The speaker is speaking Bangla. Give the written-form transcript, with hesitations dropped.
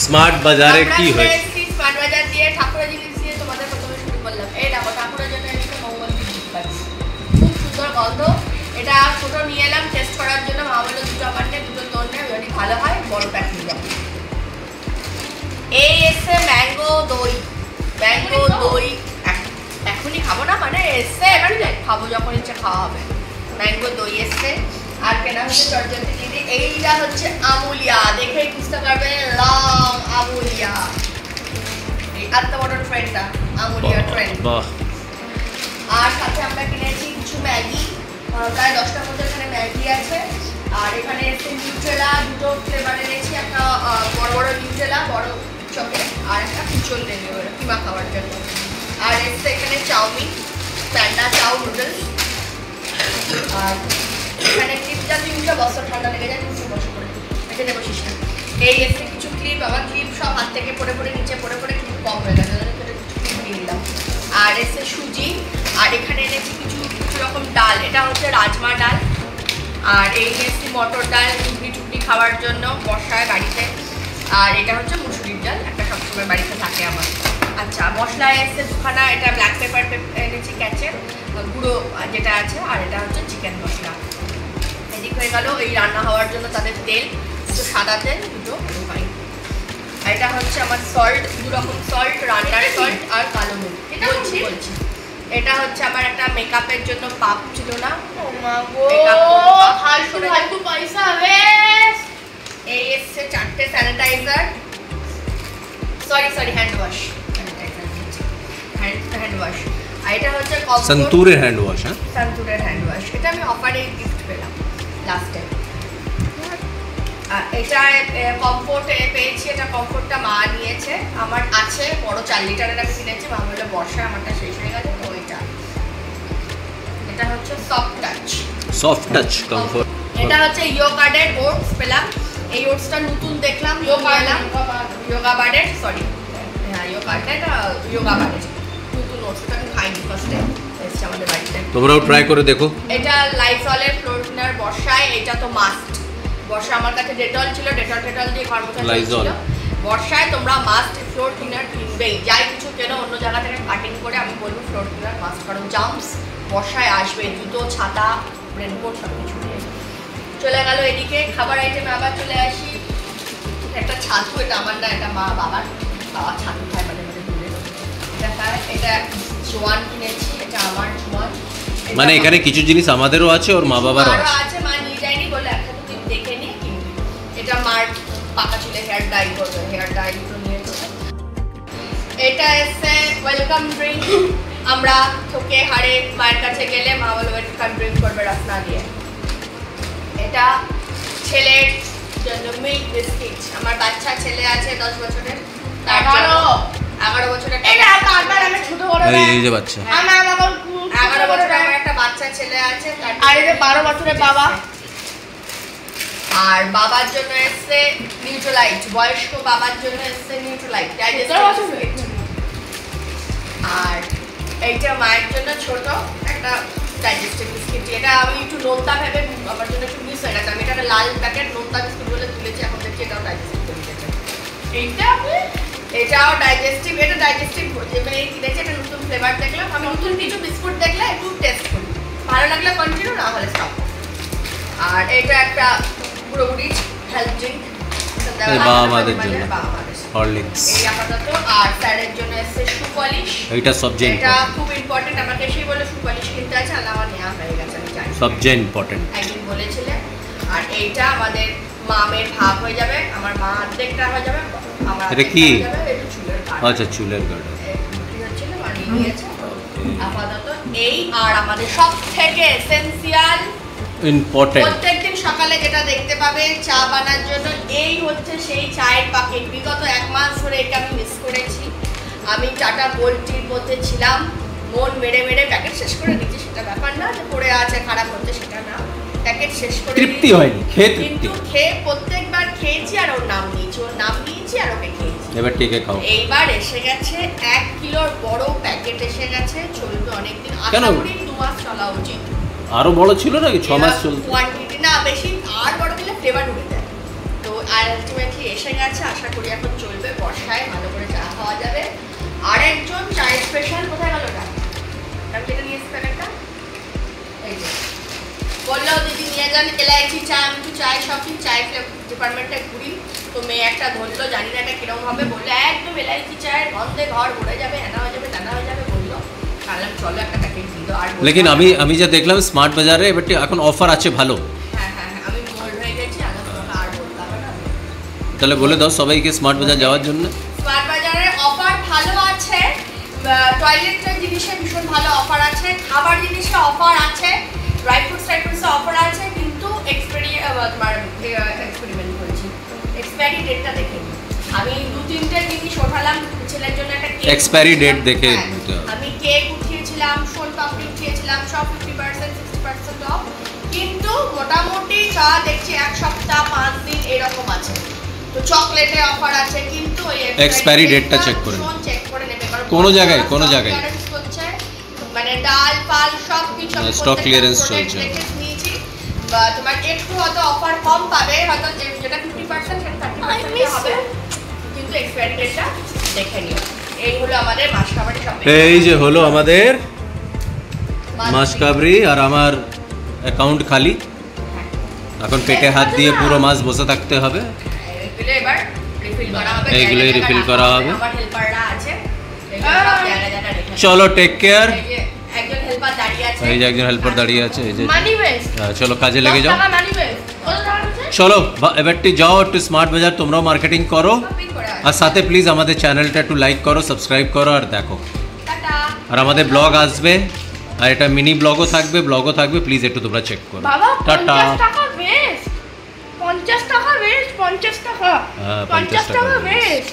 স্মার্ট বাজারে কি হয়েছে? স্মার্ট বাজার দিয়ে ঠাকুরের জিনিস দিয়ে তোমাদের প্রথমে শুরু করলাম। এই দেখো ঠাকুরের জন্য একটা মোমবাতি পাচ্ছি, খুব সুন্দর গন্ধ। এটা ছোট নিয়ে এলাম টেস্ট করার জন্য। মা বললো দুটো আমার নেই, দুটো তোর নেই, যদি ভালো হয় বড় প্যাক নিয়ে যাবো। এই এসে ম্যাঙ্গো দই, ম্যাঙ্গো দই এখনই খাবো না, মানে এসছে এবার খাবো যখন ইচ্ছে খাওয়া হবে। ম্যাঙ্গো দই এসছে। আর কেনা হচ্ছে চটজলদি দিদি। এইটা হচ্ছে আমুলিয়া, দেখেই বুঝতে পারবে লং আমুলিয়া, এই এত বড় ট্রেন্ডটা আমুলিয়া ট্রেন্ড। আর সাথে আমরা কিনেছি কিছু ম্যাগি, প্রায় 10টার মধ্যে এখানে ম্যাগি আছে। আর এখানে এসে নিউট্রেলা দুটো ফ্লেভার এনেছি, একটা বড় বড় নিউট্রেলা বড় চকে, আর একটা কুচল নেবে ওরা কিমা খাওয়ার জন্য। আর এসছে এখানে চাউমিন, প্যান্ডা চাউ নুডলস। আর এখানে ক্লিপটা 300 বছর ঠান্ডা লেগে যায়, 300 বছর করে এটা নেবো সিস্টেম। এই এসছে কিছু ক্লিপ, আমার ক্লিপ সব হাত থেকে পড়ে পড়ে নিচে পড়ে পড়ে ক্লিপ কম হয়ে গেছে, ক্লিপ নিয়ে নিলাম। আর এসছে সুজি। আর এখানে এনেছি কিছু রকম ডাল, এটা হচ্ছে রাজমা ডাল। আর এই এনেছি মটর ডাল চুপড়ি চুপড়ি খাওয়ার জন্য বর্ষায় বাড়িতে। আর এটা হচ্ছে মুসুরির ডাল, একটা সবসময় বাড়িতে থাকে আমার। আচ্ছা মশলা এসছে দুখানা, এটা ব্ল্যাক পেপার এনেছি ক্যাচের গুঁড়ো যেটা আছে, আর এটা হচ্ছে চিকেন মশলা। এদিক হয়ে গেল এই রান্না হওয়ার জন্য তাদের তেল, দুটো সাদা তেল, দুটো রিফাইন। আর এটা হচ্ছে আমার সল্ট, দুরকম সল্ট, রান্নার সল্ট আর কালো নুন। এটা বলছি এটা হচ্ছে আমার একটা মেকআপের জন্য পাপ ছিল না, পয়সা হবে। এই এসছে 4টে sanitizer, sorry hand wash, hand wash. আর এটা হচ্ছে সন্তুরের হ্যান্ড ওয়াশ। হ্যাঁ সন্তুরের হ্যান্ড ওয়াশ, এটা আমি অফারে গিফট পেলাম লাস্টে। এটা কমফোর্টে পেয়েছি, এটা কমফোর্টটা মা নিয়েছে, আমার আছে বড় 4 লিটারের আমি কিনেছি। মা বললো বর্ষায় আমারটা শেষ হয়ে গেছে, তো এটা হচ্ছে সফট টাচ কমফোর্ট। এটা হচ্ছে ইয়োগার্ডের ওটস পেলাম, এই ওটসটা নতুন দেখলাম, ইয়োগাবার্ডের সরি হ্যাঁ ইয়োগাবার্ডের নতুন ওটসটা আমি খাইনি, ফার্স্ট টাইম এসেছে আমাদের বাড়িতে। তোমরাও ট্রাই করে দেখো। এটা লাইজলের ফ্লোর ক্লিনার বর্ষায়, এটা তো মাস্ট। বর্ষা আমার কাছে ডেটল ছিল, ডেটল দিয়ে ঘর মোছা ছিল। বর্ষায় তোমরা মাস্ট ফ্লোর ক্লিনার কিনবেই, যাই কিছু কেন অন্য জায়গা থেকে কাটিং করে আমি বলবো ফ্লোর ক্লিনার মাস্ট, কারণ জাম্পস বর্ষায় আসবে, জুতো ছাতা রেনকোট সব কিছু নিয়ে। চলে গেল এদিকে খাবার আইটেমে আবার চলে আসি। একটা ছাতু, এটা আমার না, এটা মা বাবার, বাবা ছাতু খায় মানে দূরে, এটা খায়। এটা জোয়ান কিনেছি, এটা আমার জোয়ান। মানে এখানে কিছু জিনিস আমাদেরও আছে ওর মা বাবারও আছে, মা নিয়ে যায়নি বলে একটা তো তুই দেখে নিয়ে কিনবি। এটা মার পাকা চুলে হেয়ার ডাই করবে, হেয়ার ডাই গুলো নিয়ে যাবে। এটা এসে ওয়েলকাম ড্রিঙ্ক, আমরা থোকে হাড়ে মায়ের কাছে গেলে মা বলে ওয়েলকাম ড্রিঙ্ক করবে রসনা দিয়ে। এটা ছেলের জন্য মিল্ক বিস্কিট, আমার বাচ্চা ছেলে আছে 10 বছরের, 11 বছরের। এটা বারবার আমি ছোট বড় এই যে বাচ্চা, আমার 11 বছরের আমার একটা বাচ্চা ছেলে আছে, আর এই যে 12 বছরের বাবা। আর বাবার জন্য এসছে নিউট্রালাইট, বয়স্ক বাবার জন্য এসছে নিউট্রালাইট ডাইজেস্টিভ। আর এইটা মায়ের জন্য ছোট একটা ডাইজেস্টিভ বিস্কিট, এটা আমি একটু নোনতা ভেবে আমার জন্য একটু মিস হয়ে গেছে। আমি এটা লাল প্যাকেট নোনতা বিস্কুট বলে তুলেছি, এখন দেখছি এটাও ডাইজেস্টিভ বিস্কিট। এটাও ডাইজেস্টিভ, এটা ডাইজেস্টিভ যেটা কিনেছি, এটা নতুন ফ্লেভার দেখলাম। আমি নতুন কিছু বিস্কুট দেখলে একটু টেস্ট করি, ভালো লাগলে কন্টিনিউ, না হলে স্টপ। আর এটা একটা পুরোপুরি হেলথ ড্রিঙ্ক বাবাদের জন্য, হরলিক্স এই আপাতত। আর স্যারের জন্য এসছে শু পলিশ, এইটা সবচেয়ে এটা খুব ইম্পর্টেন্ট, আমাকে সেই বলে শু পলিশ কিনতে আছে, আর আমার নেওয়া হয়ে গেছে, আমি জানি সবচেয়ে ইম্পর্টেন্ট একদিন বলেছিলে। আর এইটা আমাদের মামের ভাগ হয়ে যাবে, আমার মা অর্ধেকটা হয়ে যাবে, আমার এটা কি? চুলের গার্ড। আচ্ছা চুলের গার্ড হচ্ছিল বানিয়ে নিয়েছে আপাতত এই। আর আমাদের সব থেকে এসেনশিয়াল ইম্পর্টেন্ট, প্রত্যেকদিন সকালে যেটা দেখতে পাবে চা বানার জন্য, এই হচ্ছে সেই চায়ের প্যাকেট। বিগত 1 মাস ধরে এটা আমি মিস করেছি। আমি টাটা গোল্ডটির মধ্যে ছিলাম, মন মেরে মেরে প্যাকেট শেষ করে দিচ্ছি, সেটা ব্যাপার না যে পড়ে আছে খারাপ হচ্ছে সেটা না, প্যাকেট শেষ করে তৃপ্তি হয়নি, কিন্তু খেয়ে প্রত্যেকবার খেয়েছি আর ওর নাম নিয়েছি আর ওকে খেয়েছি। এবার টিকে খাও। এইবার এসে গেছে 1 কিলোর বড় প্যাকেট এসে গেছে, চলবে অনেকদিন, আশা করি 2 মাস চলা উচিত। আরো বড় ছিল নাকি 6 মাস চলবে? কোয়ান্টিটি না বেশি, আর বড় দিলে ফ্লেভার ঢুকে যায়, তো আর আলটিমেটলি এসে গেছে, আশা করি এখন চলবে, বর্ষায় ভালো করে চা খাওয়া যাবে। আর একজন চায়ের স্পেশাল কোথায় গেল না, আমি যেটা নিয়ে এসেছি একটা, এই যে বললো দিদি নিয়ে যান এলাইচি চা, আমি একটু চাই সব কিছু চাই ডিপার্টমেন্টে ঘুরি, তো মেয়ে একটা ধরলো, জানি না এটা কিরকম হবে, বললো একদম এলাইচি চায়ের গন্ধে ঘর ভরে যাবে, হেনা হয়ে যাবে তেনা হয়ে যাবে বললো। কালাম চলো একটা প্যাকেট দিল। আর লেকিন আমি যা দেখলাম স্মার্ট বাজারে এবার এখন অফার আছে ভালো। হ্যাঁ হ্যাঁ হ্যাঁ, আমি মোল্ড হয়ে গেছি, আর তোমাকে আর বলতে হবে না। তাহলে বলে দাও সবাইকে স্মার্ট বাজার যাওয়ার জন্য। স্মার্ট বাজারে অফার ভালো আছে, টয়লেটের জিনিসে ভীষণ ভালো অফার আছে, খাবার জিনিসে অফার আছে, ড্রাই ফ্রুটসে অফার আছে, কিন্তু এক্সপেরিমেন্ট করেছি, এক্সপায়ারি ডেটটা দেখে নিই। আমি 2-3টে জিনিস ওঠালাম ছেলের জন্য, একটা কেক Expiry date দেখে হ্যাঁ, নিতে হবে। আমি কেক উঠিয়েছিলাম, শোল পাপড়ি উঠিয়েছিলাম, সব 50% 60% অফ, কিন্তু মোটামুটি যা দেখছি 1 সপ্তাহ 5 দিন এরকম আছে। তো চকলেটে অফার আছে, কিন্তু ওই Expiry date-টা check করে নেবে। চেক করে নেবে, কারণ কোনো জায়গায় clearance হচ্ছে, মানে ডাল পাল সব কিছু আমি stock প্রত্যেকটা clearance product চলছে। দেখে নিয়েছি। বা তোমার একটু হয়তো অফার কম পাবে, হয়তো যেটা 50% সেটা 30% হবে, কিন্তু এক্সপায়ারি ডেটটা দেখে নিও। এই হলো আমাদের মাসকাবারি শপিং। এই যে হলো আমাদের মাসকাবরি, আর আমার অ্যাকাউন্ট খালি, এখন পেটে হাত দিয়ে পুরো মাস বসে থাকতে হবে। এগুলো এবার রিফিল করা হবে, এইগুলোই জায়গা refill জায়গা করা রাখা হবে। আমার হেল্পাররা আছে, এগুলো সব জায়গা জায়গা রেখে দেবো। চলো টেক কেয়ার। এই যে একজন হেল্পার দাঁড়িয়ে আছে, এই যে একজন হেল্পার দাঁড়িয়ে আছে, এই যে মানি ওয়েস্ট, চলো কাজে লেগে যাও। মানি ওয়েস্ট কত টাকা আছে? চলো এবারটি যাও একটু স্মার্ট বাজার, তোমরাও মার্কেটিং করো, শপিং করে আর সাথে প্লিজ আমাদের চ্যানেলটা একটু লাইক করো, সাবস্ক্রাইব করো আর দেখো। টাটা। আর আমাদের ব্লগ আসবে, আর এটা মিনি ব্লগও থাকবে, প্লিজ একটু তোমরা চেক করো। বাবা টাটা। 50 টাকা ওয়েস্ট, 50 টাকা ওয়েস্ট, 50 টাকা, হ্যাঁ, 50 টাকা waste। ওয়েস্ট।